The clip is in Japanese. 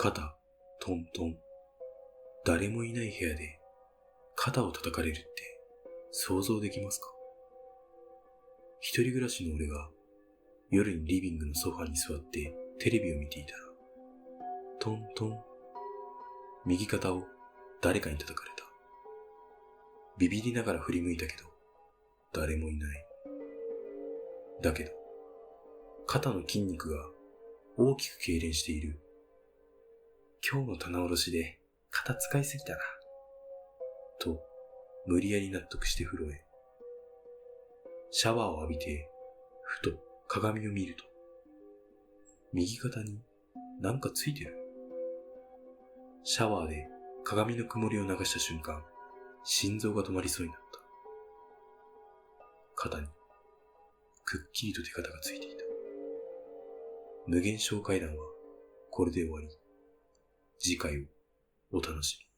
肩、トントン。誰もいない部屋で肩を叩かれるって想像できますか？一人暮らしの俺が夜にリビングのソファに座ってテレビを見ていたら、トントン。右肩を誰かに叩かれた。ビビりながら振り向いたけど、誰もいない。だけど、肩の筋肉が大きく痙攣している。今日の棚卸しで肩使いすぎたな。と、無理やり納得して風呂へ。シャワーを浴びて、ふと鏡を見ると、右肩になんかついてる。シャワーで鏡の曇りを流した瞬間、心臓が止まりそうになった。肩にくっきりと手形がついていた。無限小階段はこれで終わり。次回をお楽しみに。